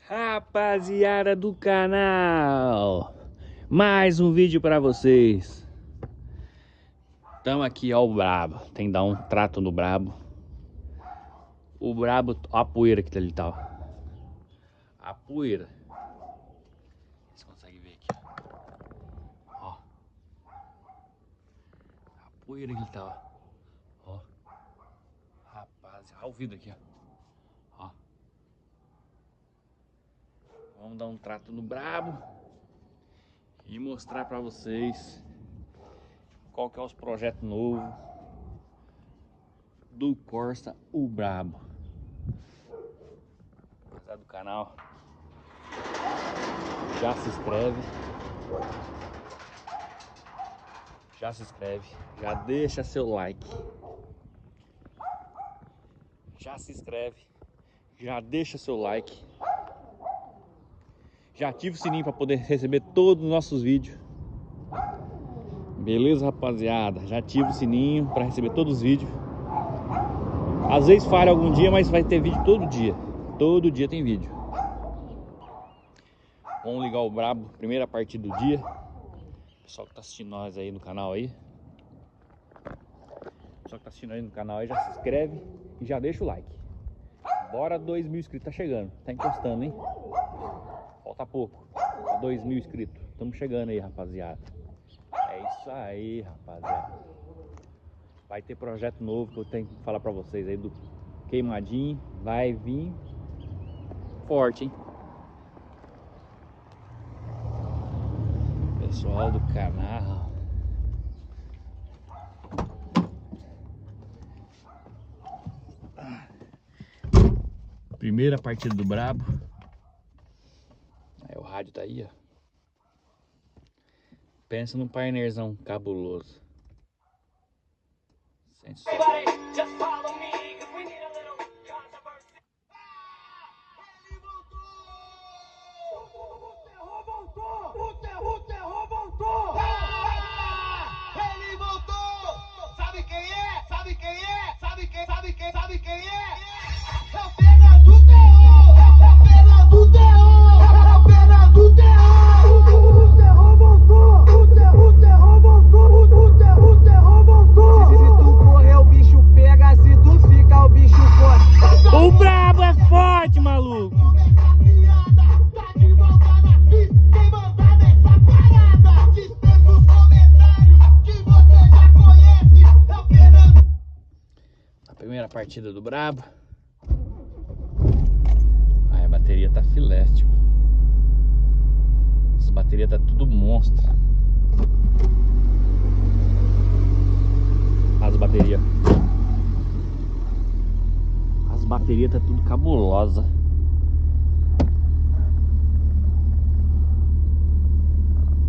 Rapaziada do canal, mais um vídeo pra vocês. Tamo aqui, ó, o brabo. Tem que dar um trato no brabo. O brabo, ó a poeira que ele tá, ó. A poeira. Vocês conseguem ver aqui, ó. A poeira que ele tá, ó. Rapaz, ó o vidro aqui, ó. Vamos dar um trato no brabo e mostrar pra vocês qual que é os projetos novos do Corsa o Brabo. Rapaziada do canal, já se inscreve, já deixa seu like, já se inscreve, já deixa seu like. Já ativa o sininho para poder receber todos os nossos vídeos. Beleza, rapaziada? Já ativa o sininho para receber todos os vídeos. Às vezes falha algum dia, mas vai ter vídeo todo dia. Todo dia tem vídeo. Vamos ligar o brabo, primeira partida do dia. Pessoal que tá assistindo nós aí no canal aí. Pessoal que tá assistindo aí no canal aí, já se inscreve e já deixa o like. Bora, 2.000 inscritos, tá chegando. Tá encostando, hein? Falta pouco, 2.000 inscritos. Estamos chegando aí, rapaziada. É isso aí, rapaziada. Vai ter projeto novo que eu tenho que falar pra vocês aí do queimadinho. Vai vir forte, hein? Pessoal do canal. Primeira partida do brabo. O rádio tá aí, ó. Pensa num pioneerzão cabuloso. Sensor. O terror voltou! Ele voltou! Sabe quem é? Sabe quem é? Sabe quem é? É o Fernando Terror! É o Fernando Terror! O brabo é forte, maluco! A primeira partida do brabo. Aí a bateria tá filé, tipo. Essa bateria tá tudo monstro. As baterias. As baterias tá tudo cabulosa.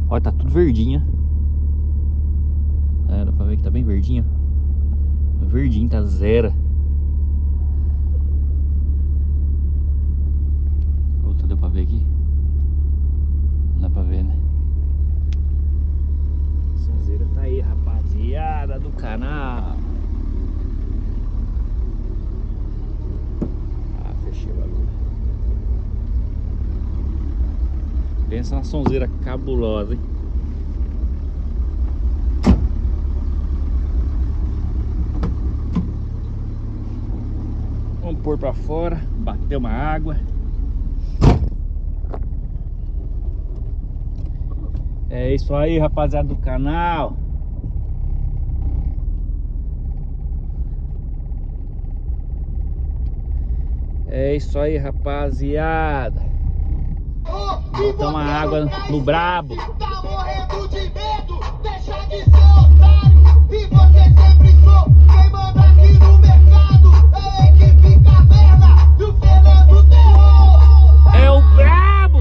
Olha, tá tudo verdinha. É, dá pra ver que tá bem verdinho. Verdinho, tá zero. Outra deu pra ver aqui? Não dá pra ver, né? Sonzeira tá aí, rapaziada do canal. Ah, fechei o bagulho. Pensa na sonzeira cabulosa, hein? Vamos pôr pra fora, bater uma água. É isso aí, rapaziada do canal. É isso aí, rapaziada. Botar uma água no brabo. Tá morrendo de medo, deixa de ser otário. E você sempre sou quem manda aqui no mercado. É a equipe caverna e o Fernando Terror. É o brabo!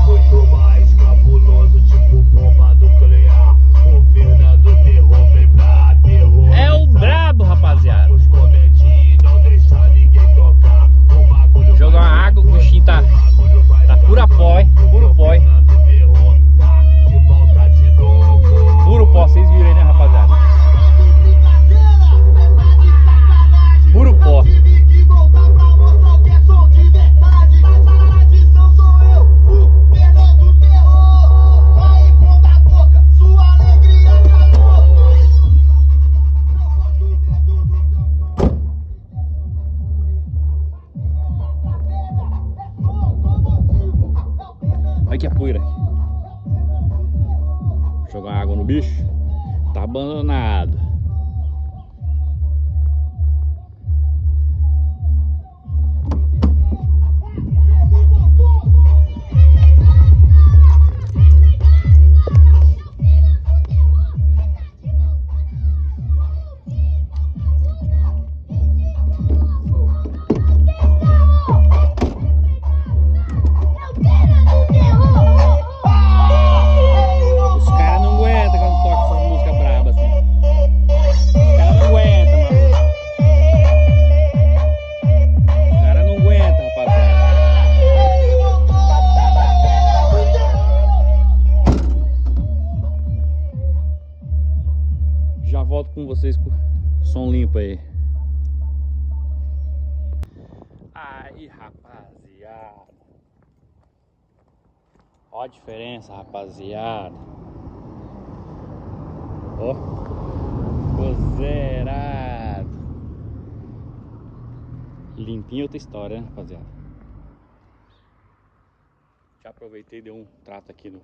Muito mais cabuloso, tipo bomba nuclear. O Fernando Terror vem pra terror. É o brabo, rapaziada. Os comedinhos não deixa ninguém tocar. O bagulho Jogar uma água, o bichinho tá pura pó, hein? Puro pó, hein? Fernando Terror tá Olha que a poeira aqui. Jogar água no bicho. Tá abandonado. Já volto com vocês com o som limpo aí. Aí, rapaziada. Ó a diferença, rapaziada. Ó, ficou zerado. Limpinho outra história, né, rapaziada? Já aproveitei e dei um trato aqui no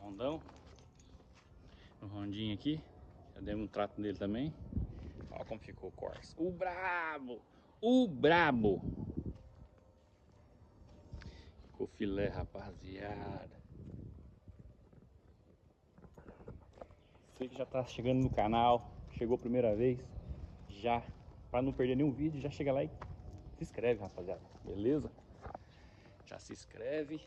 rondão. No rondinho aqui. Já dei um trato nele também. Olha como ficou o Corsa. O brabo! O brabo! Ficou filé, rapaziada. Você que já tá chegando no canal, chegou a primeira vez, já, para não perder nenhum vídeo, já chega lá e se inscreve, rapaziada. Beleza? Já se inscreve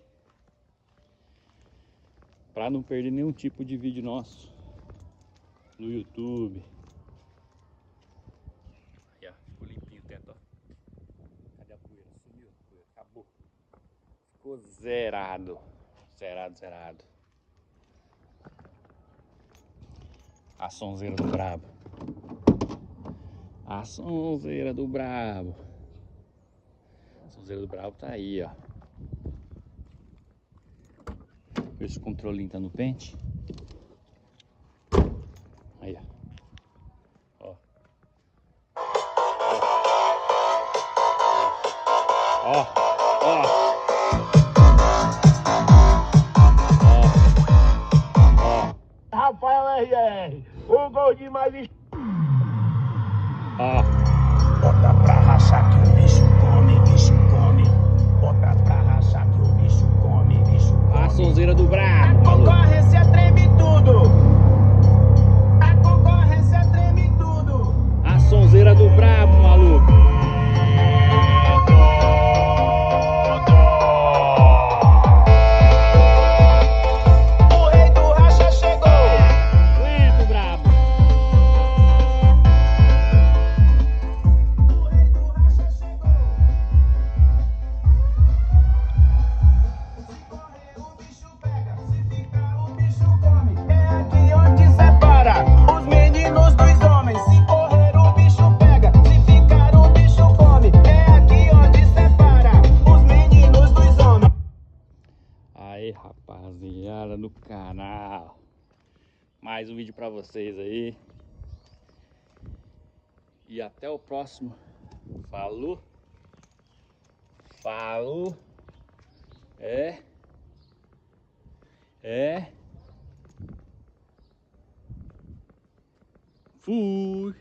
para não perder nenhum tipo de vídeo nosso no YouTube. Aí, ó, ficou limpinho o teto, ó. Cadê a poeira? Sumiu a poeira, acabou. Ficou zerado. Zerado. A sonzeira do brabo. A sonzeira do brabo. A sonzeira do brabo tá aí, ó. Ver se o controlinho tá no pente. Aí, ó. Ó. Rafael RR, o gol de mais. Ó. Bota pra rachar que o bicho come. Bota pra rachar que o bicho come. A sonzeira do brabo, A maluco. concorrência treme tudo. A concorrência treme tudo. A sonzeira do brabo, maluco. O rei do racha chegou. Aguenta o brabo. O rei do racha chegou. Se correr o bicho pega, se ficar o bicho come. É aqui onde separa os meninos dos homens. Se correr o bicho pega, se ficar o bicho come. É aqui onde separa os meninos dos homens. Aí, rapaziada do canal. Mais um vídeo pra vocês aí. E até o próximo. Falou. Fui.